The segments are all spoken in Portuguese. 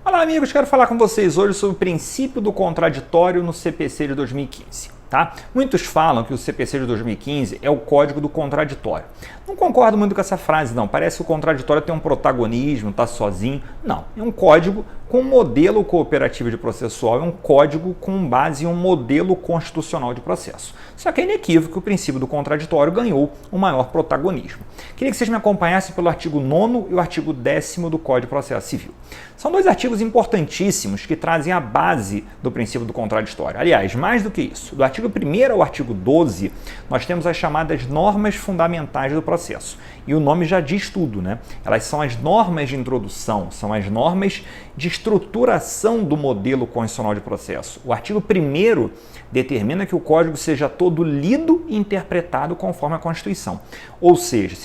Olá amigos, quero falar com vocês hoje sobre o princípio do contraditório no CPC de 2015. Tá? Muitos falam que o CPC de 2015 é o código do contraditório. Não concordo muito com essa frase não, parece que o contraditório tem um protagonismo, está sozinho. Não, é um código com modelo cooperativo de processual, é um código com base em um modelo constitucional de processo. Só que é inequívoco que o princípio do contraditório ganhou um maior protagonismo. Queria que vocês me acompanhassem pelo artigo 9º e o artigo 10º do Código de Processo Civil. São dois artigos importantíssimos que trazem a base do princípio do contraditório. Aliás, mais do que isso, do artigo 1º ao artigo 12, nós temos as chamadas normas fundamentais do processo. E o nome já diz tudo, né? Elas são as normas de introdução, são as normas de estruturação do modelo constitucional de processo. O artigo 1º determina que o código seja todo lido e interpretado conforme a Constituição. Ou seja,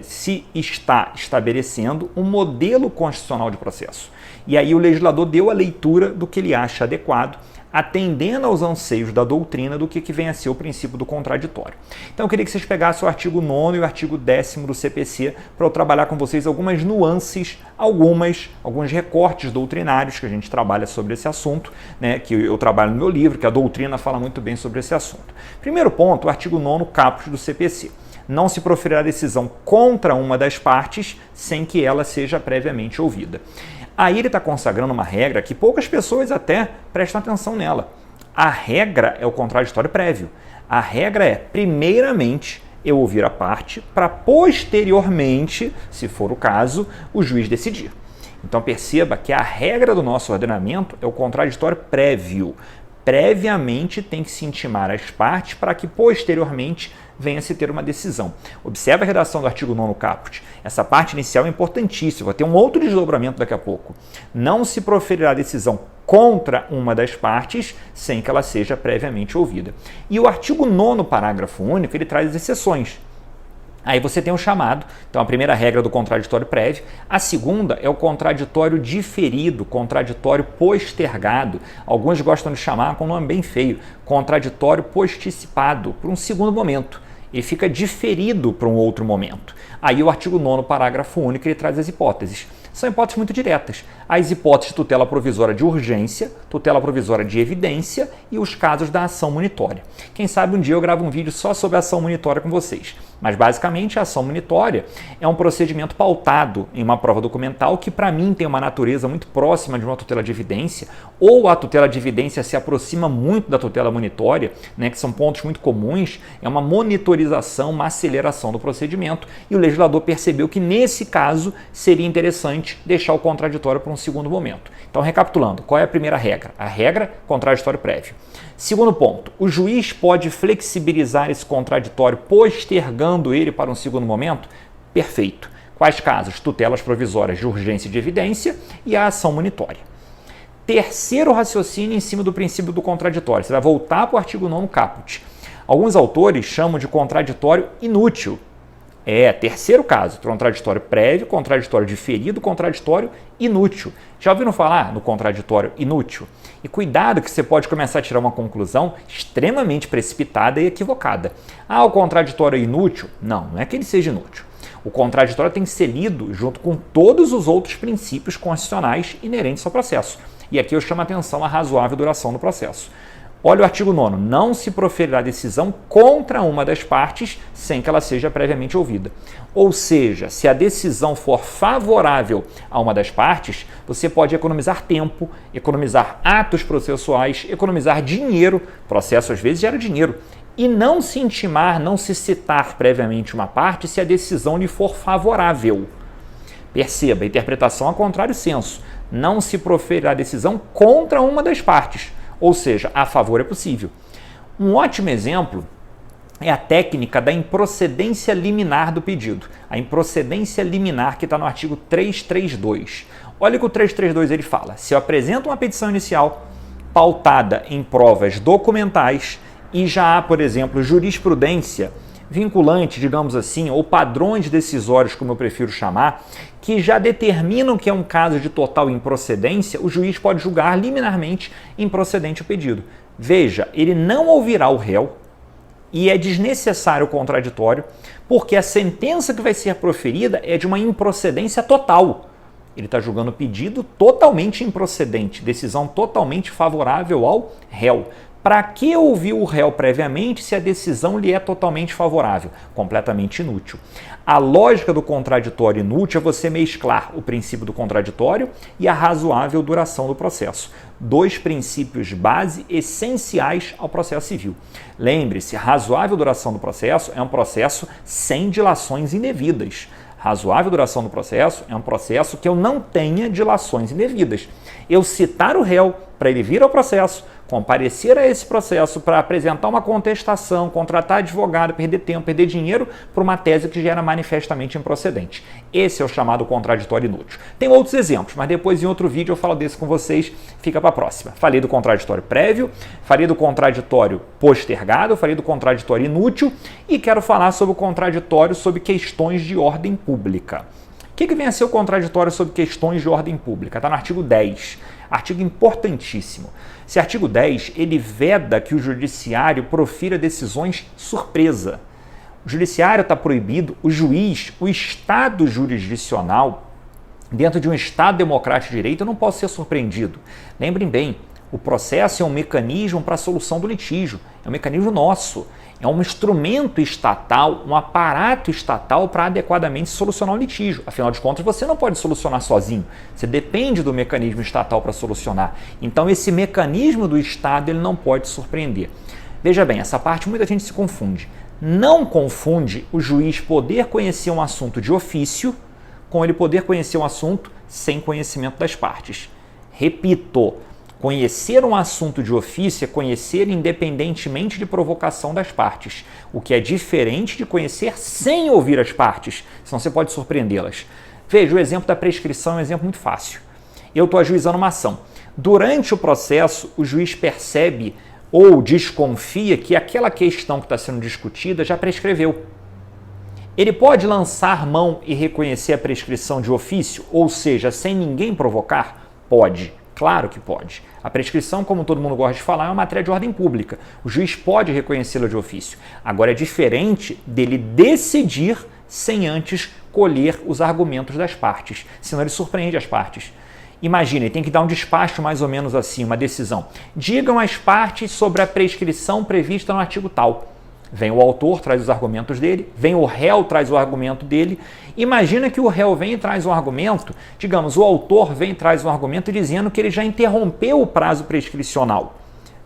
se está estabelecendo um modelo constitucional de processo. E aí o legislador deu a leitura do que ele acha adequado, atendendo aos anseios da doutrina do que vem a ser o princípio do contraditório. Então eu queria que vocês pegassem o artigo 9º e o artigo 10º do CPC para eu trabalhar com vocês algumas nuances, alguns recortes doutrinários que a gente trabalha sobre esse assunto, né, que eu trabalho no meu livro, que a doutrina fala muito bem sobre esse assunto. Primeiro ponto, o artigo 9º caput do CPC. Não se proferirá decisão contra uma das partes sem que ela seja previamente ouvida. Aí ele está consagrando uma regra que poucas pessoas até prestam atenção nela. A regra é o contraditório prévio. A regra é, primeiramente, eu ouvir a parte para posteriormente, se for o caso, o juiz decidir. Então perceba que a regra do nosso ordenamento é o contraditório prévio. Previamente tem que se intimar as partes para que posteriormente venha se ter uma decisão. Observe a redação do artigo 9º caput. Essa parte inicial é importantíssima, vai ter um outro desdobramento daqui a pouco. Não se proferirá decisão contra uma das partes sem que ela seja previamente ouvida. E o artigo 9º parágrafo único, ele traz as exceções. Aí você tem o chamado, então a primeira regra do contraditório prévio, a segunda é o contraditório diferido, contraditório postergado. Alguns gostam de chamar com um nome bem feio, contraditório posticipado, por um segundo momento. Ele fica diferido para um outro momento. Aí o artigo 9º parágrafo único, ele traz as hipóteses. São hipóteses muito diretas. As hipóteses de tutela provisória de urgência, tutela provisória de evidência e os casos da ação munitória. Quem sabe um dia eu gravo um vídeo só sobre a ação munitória com vocês. Mas basicamente a ação munitória é um procedimento pautado em uma prova documental que para mim tem uma natureza muito próxima de uma tutela de evidência, ou a tutela de evidência se aproxima muito da tutela munitória, né, que são pontos muito comuns, é uma monitorização, uma aceleração do procedimento, e o legislador percebeu que nesse caso seria interessante deixar o contraditório para um segundo momento. Então, recapitulando, qual é a primeira regra? A regra, contraditório prévio. Segundo ponto, o juiz pode flexibilizar esse contraditório postergando ele para um segundo momento? Perfeito. Quais casos? Tutelas provisórias de urgência e de evidência e a ação munitória. Terceiro raciocínio em cima do princípio do contraditório. Você vai voltar para o artigo 9º caput. Alguns autores chamam de contraditório inútil. Terceiro caso, contraditório prévio, contraditório diferido, contraditório inútil. Já ouviram falar no contraditório inútil? E cuidado que você pode começar a tirar uma conclusão extremamente precipitada e equivocada. O contraditório é inútil? Não é que ele seja inútil. O contraditório tem que ser lido junto com todos os outros princípios constitucionais inerentes ao processo. E aqui eu chamo a atenção à razoável duração do processo. Olha o artigo 9º, não se proferirá decisão contra uma das partes sem que ela seja previamente ouvida. Ou seja, se a decisão for favorável a uma das partes, você pode economizar tempo, economizar atos processuais, economizar dinheiro, processo às vezes gera dinheiro, e não se intimar, não se citar previamente uma parte se a decisão lhe for favorável. Perceba, interpretação a contrário senso, não se proferirá decisão contra uma das partes. Ou seja, a favor é possível. Um ótimo exemplo é a técnica da improcedência liminar do pedido. A improcedência liminar que está no artigo 332. Olha o que o 332 ele fala. Se eu apresento uma petição inicial pautada em provas documentais e já há, por exemplo, jurisprudência vinculante, digamos assim, ou padrões decisórios, como eu prefiro chamar, que já determinam que é um caso de total improcedência, o juiz pode julgar liminarmente improcedente o pedido. Veja, ele não ouvirá o réu e é desnecessário o contraditório, porque a sentença que vai ser proferida é de uma improcedência total. Ele está julgando o pedido totalmente improcedente, decisão totalmente favorável ao réu. Para que ouvir o réu previamente se a decisão lhe é totalmente favorável? Completamente inútil. A lógica do contraditório inútil é você mesclar o princípio do contraditório e a razoável duração do processo. Dois princípios base essenciais ao processo civil. Lembre-se, razoável duração do processo é um processo sem dilações indevidas. Razoável duração do processo é um processo que eu não tenha dilações indevidas. Eu citar o réu para ele vir ao processo, comparecer a esse processo para apresentar uma contestação, contratar advogado, perder tempo, perder dinheiro por uma tese que já era manifestamente improcedente. Esse é o chamado contraditório inútil. Tem outros exemplos, mas depois em outro vídeo eu falo desse com vocês, fica para a próxima. Falei do contraditório prévio, falei do contraditório postergado, falei do contraditório inútil e quero falar sobre o contraditório sobre questões de ordem pública. O que vem a ser o contraditório sobre questões de ordem pública? Está no artigo 10, artigo importantíssimo. Esse artigo 10, ele veda que o judiciário profira decisões surpresa. O judiciário está proibido, o juiz, o Estado jurisdicional, dentro de um Estado democrático de direito, não pode ser surpreendido. Lembrem bem, o processo é um mecanismo para a solução do litígio, é um mecanismo nosso. É um instrumento estatal, um aparato estatal para adequadamente solucionar o litígio. Afinal de contas, você não pode solucionar sozinho. Você depende do mecanismo estatal para solucionar. Então, esse mecanismo do Estado ele não pode surpreender. Veja bem, essa parte muita gente se confunde. Não confunde o juiz poder conhecer um assunto de ofício com ele poder conhecer um assunto sem conhecimento das partes. Repito, conhecer um assunto de ofício é conhecer independentemente de provocação das partes, o que é diferente de conhecer sem ouvir as partes, senão você pode surpreendê-las. Veja, o exemplo da prescrição é um exemplo muito fácil. Eu estou ajuizando uma ação. Durante o processo, o juiz percebe ou desconfia que aquela questão que está sendo discutida já prescreveu. Ele pode lançar mão e reconhecer a prescrição de ofício, ou seja, sem ninguém provocar? Pode. Claro que pode. A prescrição, como todo mundo gosta de falar, é uma matéria de ordem pública. O juiz pode reconhecê-la de ofício. Agora, é diferente dele decidir sem antes colher os argumentos das partes, senão ele surpreende as partes. Imagine, ele tem que dar um despacho mais ou menos assim, uma decisão. Digam as partes sobre a prescrição prevista no artigo tal. Vem o autor, traz os argumentos dele, vem o réu, traz o argumento dele. Imagina que o réu vem e traz um argumento, digamos, o autor vem e traz um argumento dizendo que ele já interrompeu o prazo prescricional.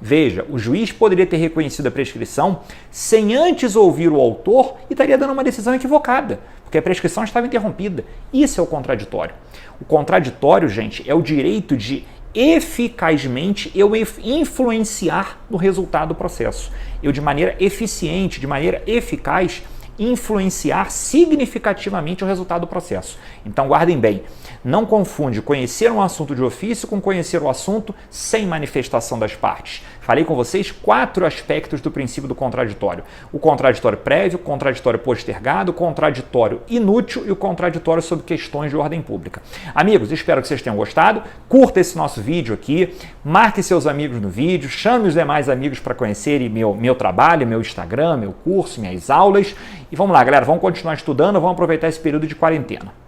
Veja, o juiz poderia ter reconhecido a prescrição sem antes ouvir o autor e estaria dando uma decisão equivocada, porque a prescrição estava interrompida. Isso é o contraditório. O contraditório, gente, é o direito de eficazmente eu influenciar no resultado do processo. Eu, de maneira eficiente, de maneira eficaz, influenciar significativamente o resultado do processo. Então, guardem bem, não confunde conhecer um assunto de ofício com conhecer o assunto sem manifestação das partes. Falei com vocês 4 aspectos do princípio do contraditório. O contraditório prévio, o contraditório postergado, o contraditório inútil e o contraditório sobre questões de ordem pública. Amigos, espero que vocês tenham gostado. Curta esse nosso vídeo aqui, marque seus amigos no vídeo, chame os demais amigos para conhecerem meu trabalho, meu Instagram, meu curso, minhas aulas. E vamos lá, galera, vamos continuar estudando, vamos aproveitar esse período de quarentena.